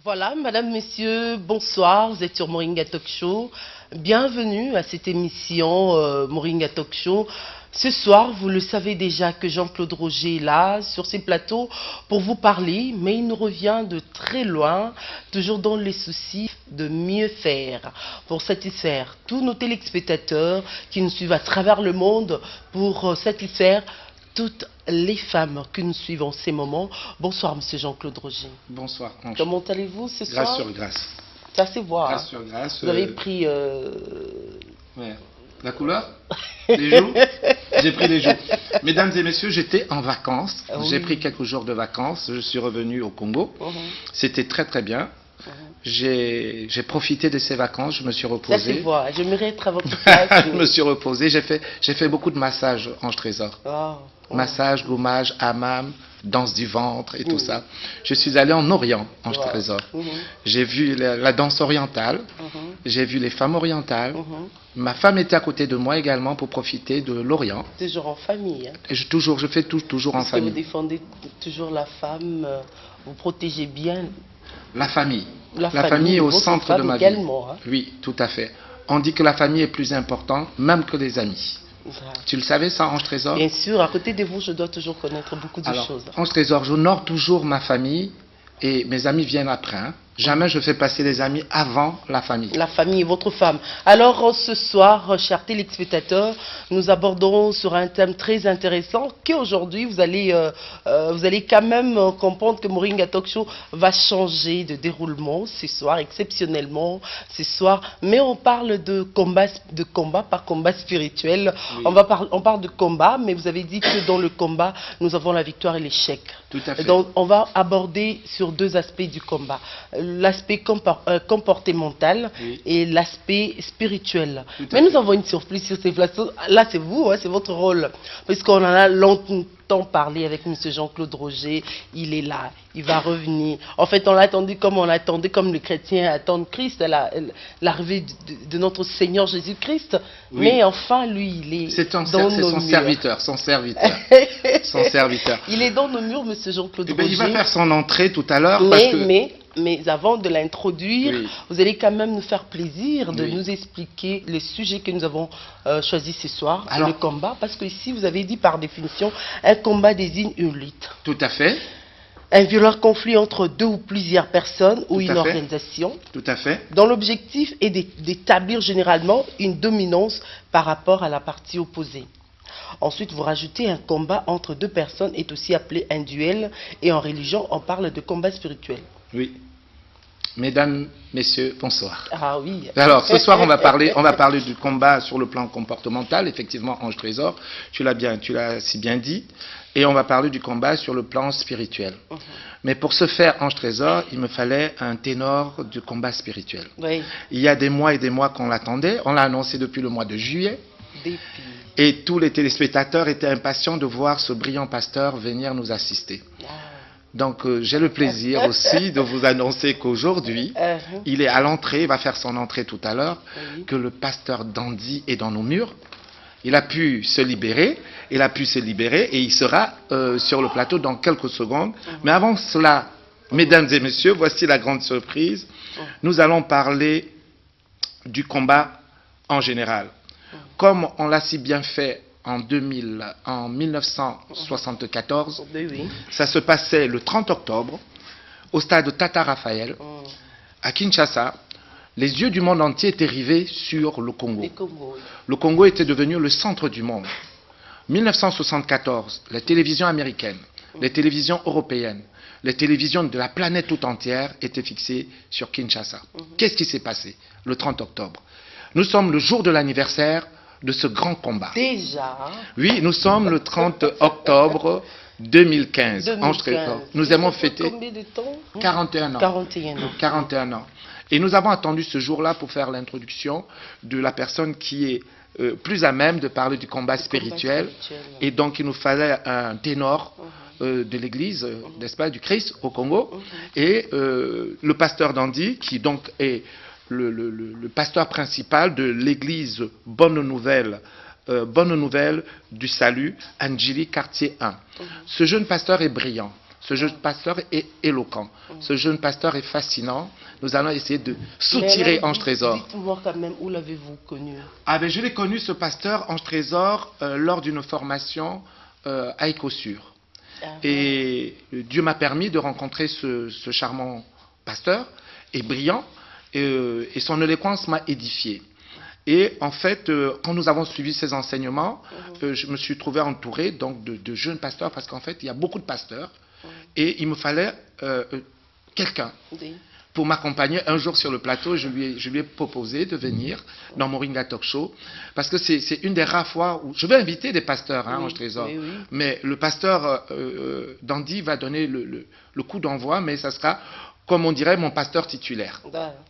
Voilà, madame, messieurs, bonsoir, vous êtes sur Moringa Talk Show. Bienvenue à cette émission Moringa Talk Show. Ce soir, vous le savez déjà que Jean-Claude Roger est là, sur ces plateaux, pour vous parler, mais il nous revient de très loin, toujours dans les soucis de mieux faire, pour satisfaire tous nos téléspectateurs qui nous suivent à travers le monde, pour satisfaire toutes les femmes que nous suivons en ces moments. Bonsoir, monsieur Jean-Claude Roger. Bonsoir, Ange. Comment allez-vous ce soir? Grâce sur grâce. Ça se voit. Grâce sur grâce. Vous avez pris... Ouais. La couleur? Les jours? J'ai pris les jours. Mesdames et messieurs, j'étais en vacances. Oui. J'ai pris quelques jours de vacances. Je suis revenu au Congo. C'était très très bien. J'ai profité de ces vacances. Je me suis reposé. Ça se voit. J'aimerais être à votre place. Je me suis reposé. J'ai fait beaucoup de massages, Ange Trésor. Massage, gommage, hammam, danse du ventre et tout ça. Je suis allé en Orient, Ange Trésor. J'ai vu la danse orientale, j'ai vu les femmes orientales. Ma femme était à côté de moi également pour profiter de l'Orient. Toujours en famille. Hein. Et je fais toujours en famille. Vous défendez toujours la femme, vous protégez bien. La famille. La famille est au centre de ma vie. Également, hein. Oui, tout à fait. On dit que la famille est plus importante même que les amis. Tu le savais ça, Ange Trésor? Bien sûr, à côté de vous, je dois toujours connaître beaucoup de choses. Ange Trésor, j'honore toujours ma famille et mes amis viennent après. Hein. Jamais je fais passer les amis avant la famille. La famille, votre femme. Alors ce soir, chers téléspectateurs, nous aborderons sur un thème très intéressant qu'aujourd'hui vous allez quand même comprendre que Moringa Talk Show va changer de déroulement ce soir, exceptionnellement ce soir. Mais on parle de combat, pas combat spirituel. Oui. On parle de combat, mais vous avez dit que dans le combat, nous avons la victoire et l'échec. Tout à fait. Donc on va aborder sur deux aspects du combat. L'aspect comportemental et l'aspect spirituel. Mais nous avons une surprise sur ces plateaux. Là, c'est vous, hein, c'est votre rôle. Puisqu'on en a longtemps parlé avec M. Jean-Claude Roger. Il est là, il va revenir. En fait, on l'attendait comme les chrétiens attendent Christ, l'arrivée de notre Seigneur Jésus-Christ. Oui. Mais enfin, lui, il est dans nos murs. Son serviteur. Son serviteur. Il est dans nos murs, M. Jean-Claude Roger. Il va faire son entrée tout à l'heure. Mais avant de l'introduire, vous allez quand même nous faire plaisir de nous expliquer les sujets que nous avons choisis ce soir, le combat, parce que ici, vous avez dit par définition, un combat désigne une lutte. Tout à fait. Un violent conflit entre deux ou plusieurs personnes ou une organisation. Tout à fait. Dont l'objectif est d'établir généralement une dominance par rapport à la partie opposée. Ensuite, vous rajoutez un combat entre deux personnes est aussi appelé un duel, et en religion, on parle de combat spirituel. Oui. Mesdames, messieurs, bonsoir. Ah oui. Alors, ce soir, on va parler du combat sur le plan comportemental, effectivement, Ange Trésor, tu l'as si bien dit, et on va parler du combat sur le plan spirituel. Mais pour ce faire, Ange Trésor, il me fallait un ténor du combat spirituel. Oui. Il y a des mois et des mois qu'on l'attendait, on l'a annoncé depuis le mois de juillet. Et tous les téléspectateurs étaient impatients de voir ce brillant pasteur venir nous assister. Donc j'ai le plaisir aussi de vous annoncer qu'aujourd'hui, il est à l'entrée, il va faire son entrée tout à l'heure, que le pasteur Dandy est dans nos murs. Il a pu se libérer, et il sera sur le plateau dans quelques secondes. Mais avant cela, mesdames et messieurs, voici la grande surprise. Nous allons parler du combat en général. Comme on l'a si bien fait en 1974, ça se passait le 30 octobre au stade Tata Raphaël à Kinshasa. Les yeux du monde entier étaient rivés sur le Congo. Le Congo était devenu le centre du monde. 1974, les télévisions américaines, les télévisions européennes, les télévisions de la planète tout entière étaient fixées sur Kinshasa. Qu'est-ce qui s'est passé le 30 octobre? Nous sommes le jour de l'anniversaire de ce grand combat. Déjà? Oui, nous sommes le 30 octobre 2015. Nous avons fêté combien de temps? 41 ans. 41 ans. Et nous avons attendu ce jour-là pour faire l'introduction de la personne qui est plus à même de parler du combat spirituel. Et donc, il nous fallait un ténor de l'église, n'est-ce pas, du Christ au Congo. Et le pasteur Dandy, qui donc est le pasteur principal de l'église Bonne Nouvelle du Salut, Angélique Quartier 1. Ce jeune pasteur est brillant. Ce jeune pasteur est éloquent. Ce jeune pasteur est fascinant. Nous allons essayer de soutirer Ange Trésor. Dites-moi quand même, où l'avez-vous connu? Ah ben, je l'ai connu, ce pasteur Ange Trésor, lors d'une formation à Écossure. Et Dieu m'a permis de rencontrer ce charmant pasteur, et brillant, et son éloquence m'a édifié. Et en fait, quand nous avons suivi ses enseignements, je me suis trouvé entouré donc, de jeunes pasteurs, parce qu'en fait, il y a beaucoup de pasteurs, et il me fallait quelqu'un pour m'accompagner un jour sur le plateau. Je lui ai proposé de venir dans Moringa Talk Show, parce que c'est une des rares fois où je vais inviter des pasteurs, hein, Ange Trésor, mais le pasteur Dandy va donner le coup d'envoi, mais ça sera, comme on dirait, mon pasteur titulaire.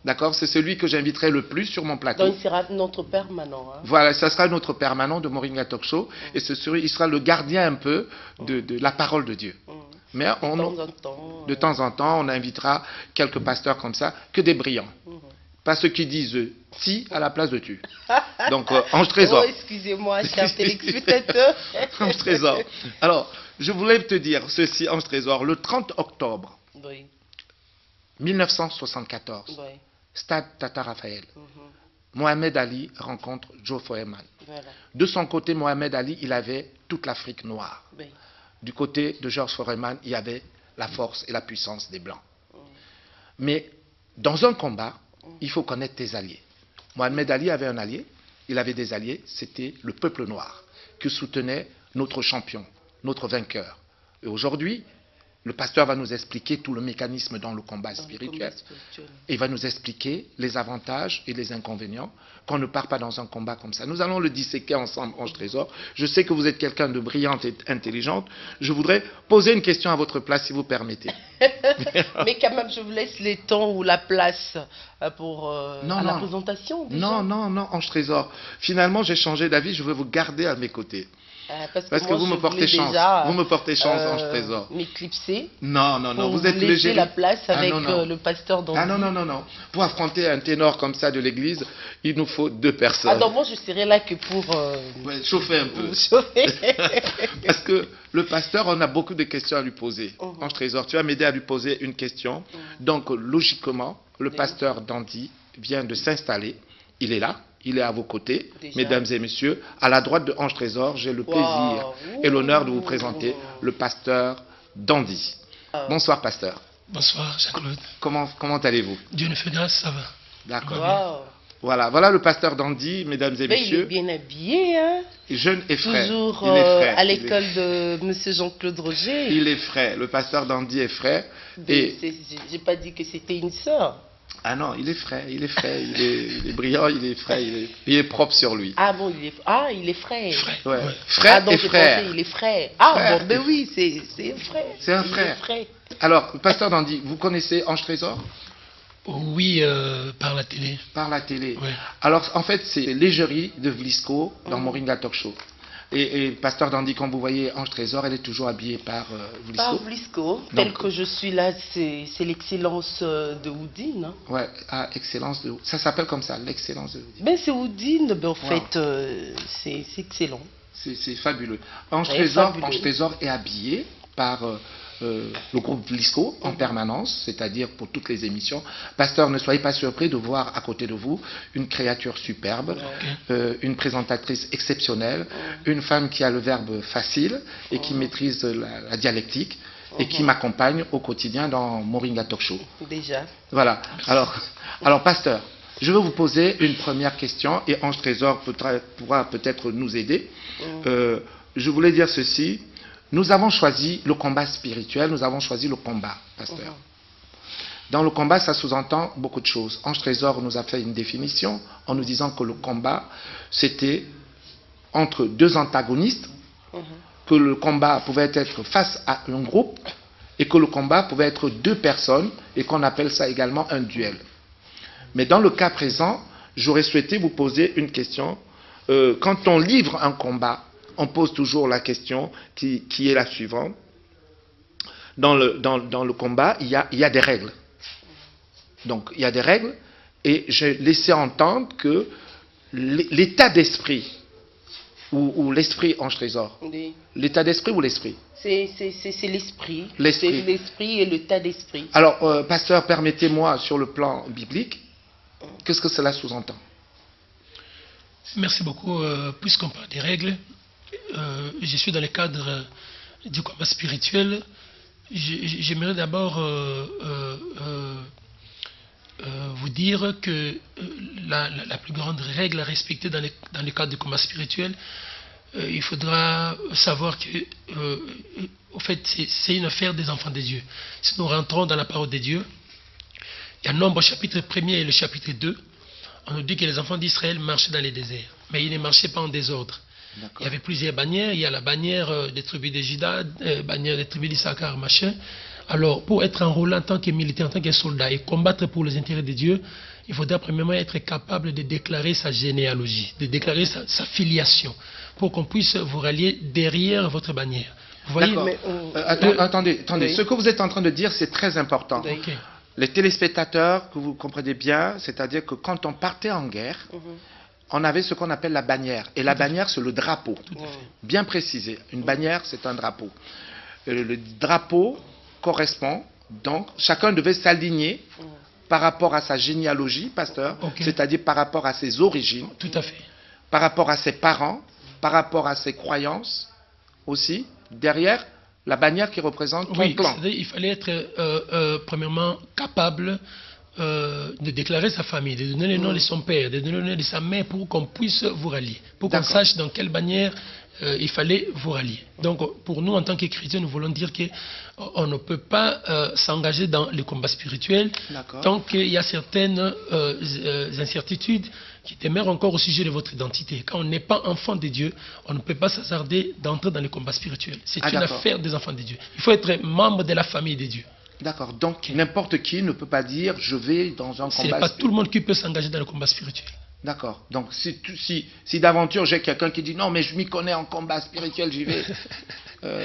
D'accord? C'est celui que j'inviterai le plus sur mon plateau. Donc il sera notre permanent. Hein? Voilà, ça sera notre permanent de Moringa Talk Show, et il sera le gardien un peu de la parole de Dieu. Mais de temps en temps, on invitera quelques pasteurs comme ça, que des brillants. Pas ceux qui disent si à la place de tu. Donc, Ange Trésor. Oh, excusez-moi, cher téléspectateur. Ange Trésor. Alors, je voulais te dire ceci, Ange Trésor. Le 30 octobre 1974, stade Tata Raphaël, Mohamed Ali rencontre Joe Foreman. De son côté, Mohamed Ali, il avait toute l'Afrique noire. Du côté de George Foreman, il y avait la force et la puissance des Blancs. Mais dans un combat, il faut connaître tes alliés. Mohamed Ali avait un allié, il avait des alliés, c'était le peuple noir, que soutenait notre champion, notre vainqueur. Et aujourd'hui, le pasteur va nous expliquer tout le mécanisme dans le combat spirituel. Il va nous expliquer les avantages et les inconvénients qu'on ne part pas dans un combat comme ça. Nous allons le disséquer ensemble, Ange Trésor. Je sais que vous êtes quelqu'un de brillante et intelligente. Je voudrais poser une question à votre place, si vous permettez. Mais quand même, je vous laisse les temps ou la place pour la présentation. Déjà. Non, Ange Trésor. Finalement, j'ai changé d'avis. Je veux vous garder à mes côtés. Parce que vous me portez chance. Vous me portez chance, Ange Trésor. M'éclipser. Non, vous êtes léger. La place avec le pasteur Dandy. Ah non. Pour affronter un ténor comme ça de l'église, il nous faut 2 personnes. Ah donc moi je serai là que pour chauffer un peu. Parce que le pasteur, on a beaucoup de questions à lui poser. Ange Trésor, tu vas m'aider à lui poser une question. Donc logiquement, le pasteur Dandy vient de s'installer. Il est là. Il est à vos côtés, mesdames et messieurs. À la droite de Ange Trésor, j'ai le plaisir et l'honneur de vous présenter le pasteur Dandy. Bonsoir, pasteur. Bonsoir, Jean-Claude. Comment allez-vous? Dieu nous fait grâce, ça va. D'accord. Voilà le pasteur Dandy, mesdames et messieurs. Il est bien habillé, hein? Jeune et frais. Toujours il est frais. À l'école de M. Jean-Claude Roger. Il est frais. Le pasteur Dandy est frais. J'ai pas dit que c'était une sœur. Ah non, il est frais, il est brillant, il est frais, il est propre sur lui. Ah bon, il est frais. Ouais. Frais et frère. Il est frais. Ah frère. Bon, ben oui, c'est un frère. C'est un frère. Alors, pasteur Dandy, vous connaissez Ange Trésor? Oui, par la télé. Par la télé. Ouais. Alors, en fait, c'est l'égérie de Vlisco dans Moringa Talk Show. Et pasteur Dandy, comme vous voyez, Ange Trésor, elle est toujours habillée par Vlisco. Par Vlisco, tel que je suis là, c'est l'excellence de Houdin. Hein. Ouais, excellence de... Ça s'appelle comme ça, l'excellence de Houdin. Ben c'est Houdin, ben en fait, c'est excellent. C'est fabuleux. Ange Trésor est habillé par... le groupe Vlisco en permanence, c'est-à-dire pour toutes les émissions. Pasteur, ne soyez pas surpris de voir à côté de vous une créature superbe, une présentatrice exceptionnelle, une femme qui a le verbe facile et qui maîtrise la dialectique et qui m'accompagne au quotidien dans Moringa Talk Show. Déjà. Voilà. Alors pasteur, je vais vous poser une première question et Ange Trésor pourra peut-être nous aider. Je voulais dire ceci. Nous avons choisi le combat spirituel, nous avons choisi le combat, pasteur. Dans le combat, ça sous-entend beaucoup de choses. Ange Trésor nous a fait une définition en nous disant que le combat, c'était entre 2 antagonistes, que le combat pouvait être face à un groupe, et que le combat pouvait être 2 personnes, et qu'on appelle ça également un duel. Mais dans le cas présent, j'aurais souhaité vous poser une question. Quand on livre un combat, on pose toujours la question qui est la suivante. Dans le combat, il y a des règles. Donc, il y a des règles, et j'ai laissé entendre que l'état d'esprit ou l'esprit, Ange Trésor? Oui. L'état d'esprit ou l'esprit? C'est l'esprit. L'esprit. C'est l'esprit et l'état d'esprit. Alors, pasteur, permettez-moi, sur le plan biblique, qu'est-ce que cela sous-entend? Merci beaucoup. Puisqu'on parle des règles, je suis dans le cadre du combat spirituel. J'aimerais d'abord vous dire que la plus grande règle à respecter dans le cadre du combat spirituel, il faudra savoir que, au fait, c'est une affaire des enfants de Dieu. Si nous rentrons dans la parole de Dieu, il y a Nombre chapitre 1er et le chapitre 2, on nous dit que les enfants d'Israël marchaient dans les déserts, mais ils ne marchaient pas en désordre. Il y avait plusieurs bannières. Il y a la bannière des tribus de Juda, bannière des tribus d'Issachar, machin. Alors, pour être enrôlé en tant que militaire, en tant que soldat et combattre pour les intérêts de Dieu, il faudra premièrement être capable de déclarer sa généalogie, de déclarer sa filiation, pour qu'on puisse vous rallier derrière votre bannière. Vous voyez, attendez. Oui. Ce que vous êtes en train de dire, c'est très important. Oui. Ok. Les téléspectateurs, que vous comprenez bien, c'est-à-dire que quand on partait en guerre, on avait ce qu'on appelle la bannière. Et la bannière, c'est le drapeau. Bien précisé. Une bannière, c'est un drapeau. Le drapeau correspond, donc, chacun devait s'aligner par rapport à sa généalogie, pasteur, c'est-à-dire par rapport à ses origines, Tout à fait. par rapport à ses parents, par rapport à ses croyances aussi, derrière la bannière qui représente ton clan. Il fallait être premièrement capable de déclarer sa famille, de donner le nom de son père, de donner le nom de sa mère pour qu'on puisse vous rallier, pour qu'on sache dans quelle bannière il fallait vous rallier. Donc pour nous en tant que chrétiens, nous voulons dire qu'on ne peut pas s'engager dans le combat spirituel tant qu'il y a certaines incertitudes qui demeurent encore au sujet de votre identité. Quand on n'est pas enfant de Dieu, on ne peut pas s'hasarder d'entrer dans le combat spirituel. C'est une affaire des enfants de Dieu. Il faut être membre de la famille de Dieu. D'accord, donc n'importe qui ne peut pas dire je vais dans un combat spirituel. Ce n'est pas tout le monde qui peut s'engager dans le combat spirituel. D'accord, donc si d'aventure j'ai quelqu'un qui dit non mais je m'y connais en combat spirituel, j'y vais,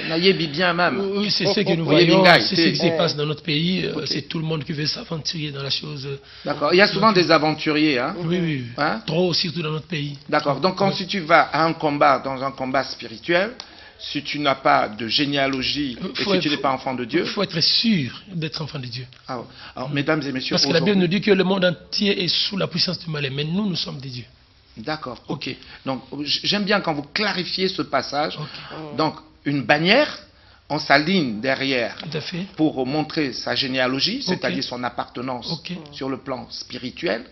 n'ayez bien même. Oui, c'est ce que nous voyons, c'est ce qui se passe dans notre pays, c'est tout le monde qui veut s'aventurer dans la chose. D'accord, il y a souvent des aventuriers, hein? Oui, hein? Trop surtout dans notre pays. D'accord, donc si tu vas à un combat, dans un combat spirituel, si tu n'as pas de généalogie et si tu n'es pas enfant de Dieu... Il faut être sûr d'être enfant de Dieu. Alors, mesdames et messieurs... Parce que la Bible nous dit que le monde entier est sous la puissance du mal, mais nous sommes des dieux. D'accord, ok. Donc, j'aime bien quand vous clarifiez ce passage. Donc, une bannière, on s'aligne derrière pour montrer sa généalogie, c'est-à-dire son appartenance sur le plan spirituel.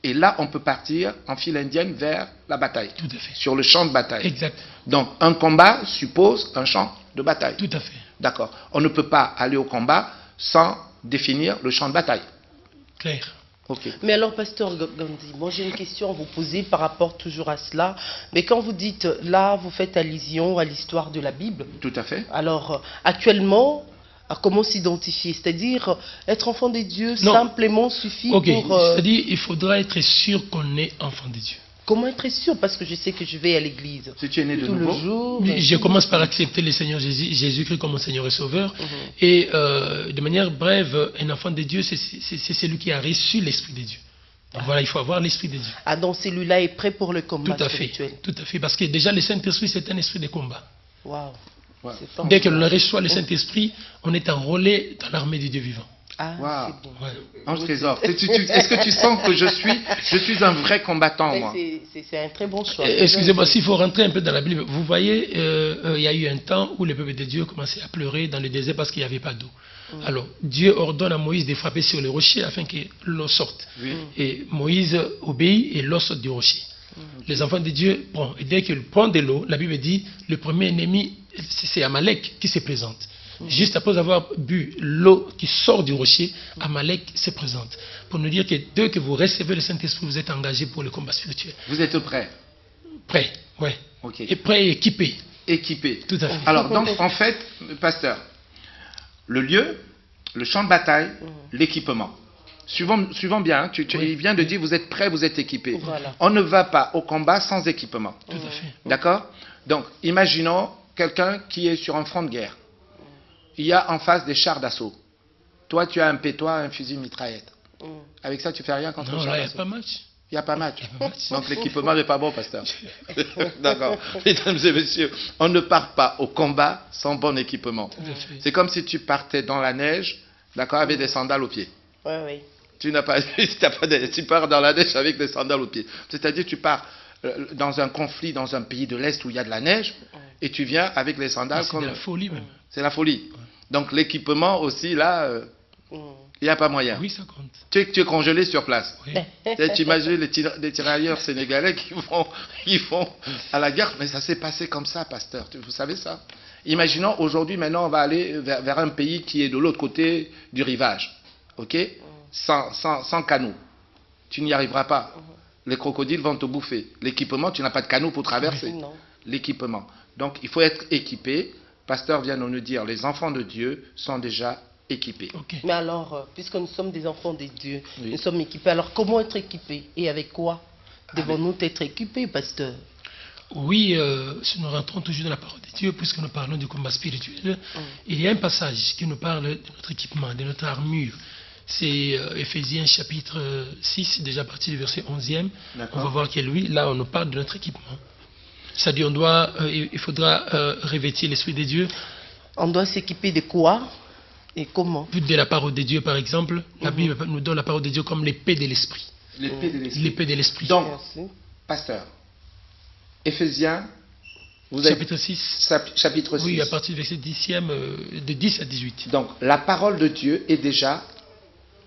Et là, on peut partir en file indienne vers la bataille. Tout à fait. Sur le champ de bataille. Exact. Donc, un combat suppose un champ de bataille. Tout à fait. D'accord. On ne peut pas aller au combat sans définir le champ de bataille. Clair. Ok. Mais alors, pasteur Gandhi, moi j'ai une question à vous poser par rapport toujours à cela. Mais quand vous dites, là, vous faites allusion à l'histoire de la Bible. Tout à fait. Alors, actuellement... comment s'identifier? C'est-à-dire, être enfant de Dieu simplement suffit pour... C'est-à-dire, il faudra être sûr qu'on est enfant de Dieu. Comment être sûr? Parce que je sais que je vais à l'église. Si tu es né de nouveau, le jour, je commence par accepter le Seigneur Jésus-Christ comme mon Seigneur et Sauveur. Et de manière brève, un enfant de Dieu, c'est celui qui a reçu l'Esprit de Dieu. Donc voilà, il faut avoir l'Esprit de Dieu. Ah, donc celui-là est prêt pour le combat spirituel. Tout à fait, parce que déjà le Saint-Esprit, c'est un esprit de combat. Waouh. Dès que l'on reçoit le Saint-Esprit, on est enrôlé dans l'armée du Dieu vivant. Ah, wow. c'est bon. Ange Trésor, est-ce que tu sens que je suis un vrai combattant, moi? C'est un très bon choix. Excusez-moi, s'il faut rentrer un peu dans la Bible, vous voyez, il y a eu un temps où le peuple de Dieu commençait à pleurer dans le désert parce qu'il n'y avait pas d'eau. Alors, Dieu ordonne à Moïse de frapper sur le rocher afin que l'eau sorte. Et Moïse obéit et l'eau sort du rocher. Les enfants de Dieu, et dès qu'ils prennent de l'eau, la Bible dit, le premier ennemi, c'est Amalek qui se présente. Juste après avoir bu l'eau qui sort du rocher, Amalek se présente. Pour nous dire que dès que vous recevez le Saint-Esprit, vous êtes engagé pour le combat spirituel. Vous êtes prêt? Prêt, oui. Okay. Et prêt et équipé. Équipé. Tout à fait. Alors, donc, en fait, pasteur, le lieu, le champ de bataille, l'équipement. Suivons bien, hein, il vient de dire vous êtes prêts, vous êtes équipés. Voilà. On ne va pas au combat sans équipement. Tout à fait. D'accord? Donc, imaginons quelqu'un qui est sur un front de guerre. Il y a en face des chars d'assaut. Toi, tu as un pétois, un fusil mitraillette. Avec ça, tu fais rien contre le char d'assaut. Non, là, il n'y a pas match. Il n'y a pas match. Donc l'équipement n'est pas bon, pasteur. D'accord. Mesdames et messieurs, on ne part pas au combat sans bon équipement. C'est comme si tu partais dans la neige, d'accord, avec des sandales aux pieds. Oui, oui. Tu pars dans la neige avec des sandales aux pieds. C'est-à-dire tu pars dans un conflit dans un pays de l'Est où il y a de la neige et tu viens avec les sandales. C'est la folie même. C'est la folie. Donc l'équipement aussi, là, il n'y a pas moyen. Oui, ça compte. Tu es congelé sur place. Oui. Tu imagines les tirailleurs sénégalais qui vont à la guerre. Mais ça s'est passé comme ça, pasteur. Vous savez ça? Imaginons aujourd'hui, maintenant, on va aller vers un pays qui est de l'autre côté du rivage. OK? Sans canot. Tu n'y arriveras pas. Les crocodiles vont te bouffer. L'équipement, tu n'as pas de canot pour traverser. Non. L'équipement. Donc, il faut être équipé. Pasteur vient de nous dire, les enfants de Dieu sont déjà équipés. Okay. Mais alors, puisque nous sommes des enfants de Dieu, oui, nous sommes équipés. Alors, comment être équipés? Et avec quoi devons-nous être équipés, pasteur? Oui, si nous rentrons toujours dans la parole de Dieu, puisque nous parlons du combat spirituel, il y a un passage qui nous parle de notre équipement, de notre armure. C'est Éphésiens chapitre 6, déjà à partir du verset 11e. On va voir que lui, là, on nous parle de notre équipement. C'est-à-dire, il faudra revêtir l'Esprit de Dieu. On doit s'équiper de quoi et comment? De la parole de Dieu, par exemple, la Bible nous donne la parole de Dieu comme l'épée de l'Esprit. L'épée de l'Esprit. Donc, pasteur, Éphésiens, chapitre 6. Chapitre 6. Oui, à partir du verset 10e, de 10 à 18. Donc, la parole de Dieu est déjà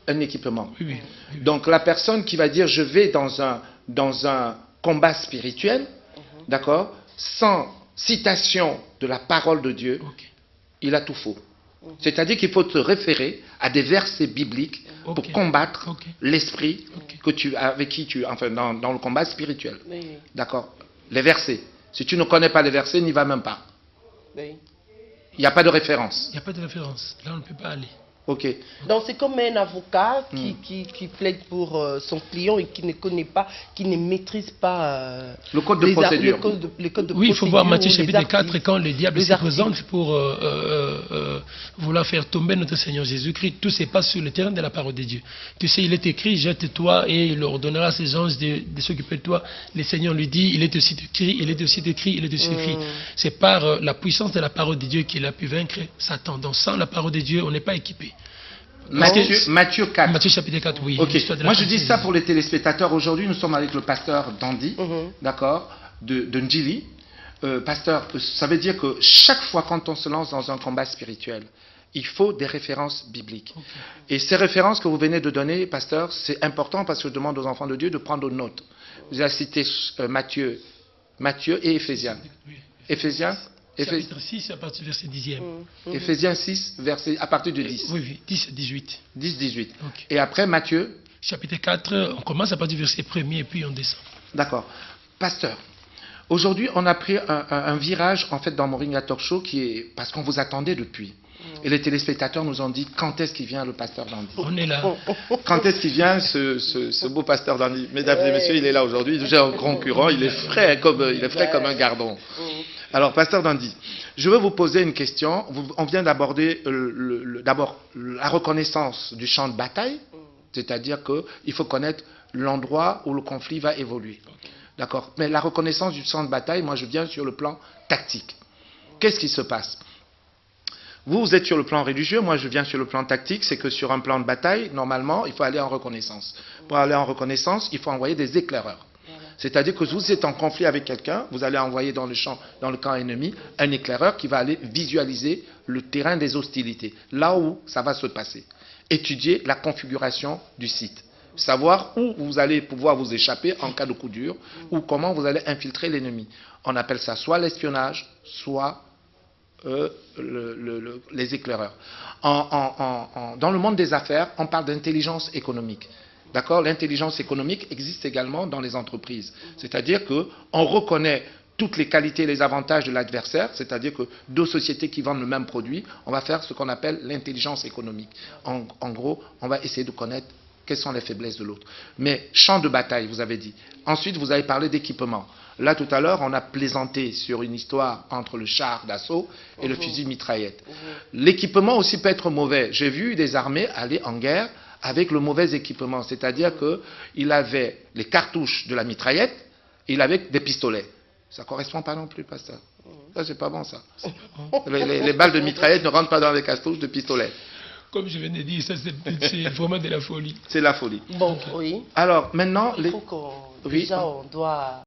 un équipement. Oui. Donc, la personne qui va dire, je vais dans un combat spirituel, d'accord, sans citation de la parole de Dieu, il a tout faux. C'est-à-dire qu'il faut te référer à des versets bibliques pour combattre l'esprit avec qui tu, enfin, dans le combat spirituel. Oui. D'accord? Les versets. Si tu ne connais pas les versets, n'y va même pas. Oui. Il n'y a pas de référence. Il n'y a pas de référence. Là, on ne peut pas aller. Ok. Donc c'est comme un avocat qui plaide pour son client et qui ne connaît pas, qui ne maîtrise pas le code de procédure. Oui, il faut voir Matthieu chapitre 4, quand le diable se présente pour vouloir faire tomber notre Seigneur Jésus-Christ, tout se passe sur le terrain de la parole de Dieu. Tu sais, il est écrit, jette-toi et il ordonnera à ses anges de s'occuper de toi. Le Seigneur lui dit, il est aussi écrit, il est aussi écrit, il est aussi écrit. C'est par la puissance de la parole de Dieu qu'il a pu vaincre Satan. Donc sans la parole de Dieu, on n'est pas équipé. Matthieu 4. Matthieu chapitre 4, oui. Okay. Moi je dis ça pour les téléspectateurs. Aujourd'hui nous sommes avec le pasteur Dandy, d'accord, de Njili. Pasteur, ça veut dire que chaque fois quand on se lance dans un combat spirituel, il faut des références bibliques. Et ces références que vous venez de donner, pasteur, c'est important parce que je demande aux enfants de Dieu de prendre note. Vous avez cité Matthieu et Éphésiens. Éphésiens chapitre 6, à partir du verset 10e. Éphésiens 6, verset, à partir du 10. Oui, 10 à 18. 10, 18. Et après Matthieu chapitre 4, on commence à partir du verset 1er et puis on descend. D'accord. Pasteur, aujourd'hui on a pris un virage en fait dans Moringa Talk Show qui est parce qu'on vous attendait depuis. Et les téléspectateurs nous ont dit quand est-ce qu'il vient le pasteur Dandy? On est là. Quand est-ce qu'il vient ce beau pasteur Dandy? Mesdames et messieurs, il est là aujourd'hui. J'ai un concurrent, il est frais comme un gardon. Alors, pasteur Dandy, je veux vous poser une question. On vient d'aborder d'abord la reconnaissance du champ de bataille, c'est-à-dire qu'il faut connaître l'endroit où le conflit va évoluer. D'accord. Mais la reconnaissance du champ de bataille, moi je viens sur le plan tactique. Qu'est-ce qui se passe? Vous êtes sur le plan religieux, moi je viens sur le plan tactique, c'est que sur un plan de bataille, normalement, il faut aller en reconnaissance. Pour aller en reconnaissance, il faut envoyer des éclaireurs. C'est-à-dire que vous êtes en conflit avec quelqu'un, vous allez envoyer dans le camp ennemi, un éclaireur qui va aller visualiser le terrain des hostilités, là où ça va se passer. Étudier la configuration du site. Savoir où vous allez pouvoir vous échapper en cas de coup dur, ou comment vous allez infiltrer l'ennemi. On appelle ça soit l'espionnage, soit les éclaireurs. Dans le monde des affaires, on parle d'intelligence économique. D'accord? L'intelligence économique existe également dans les entreprises. C'est-à-dire qu'on reconnaît toutes les qualités et les avantages de l'adversaire, c'est-à-dire que deux sociétés qui vendent le même produit, on va faire ce qu'on appelle l'intelligence économique. En gros, on va essayer de connaître quelles sont les faiblesses de l'autre. Mais champ de bataille, vous avez dit. Ensuite, vous avez parlé d'équipement. Là, tout à l'heure, on a plaisanté sur une histoire entre le char d'assaut et le fusil mitraillette. L'équipement aussi peut être mauvais. J'ai vu des armées aller en guerre avec le mauvais équipement. C'est-à-dire qu'il avait les cartouches de la mitraillette et il avait des pistolets. Ça ne correspond pas non plus, pasteur. Ça, c'est pas bon, ça. Les balles de mitraillette ne rentrent pas dans les cartouches de pistolet. Comme je venais de dire, ça c'est vraiment de la folie. C'est la folie. Bon, oui. Alors, maintenant... Il faut déjà, on doit...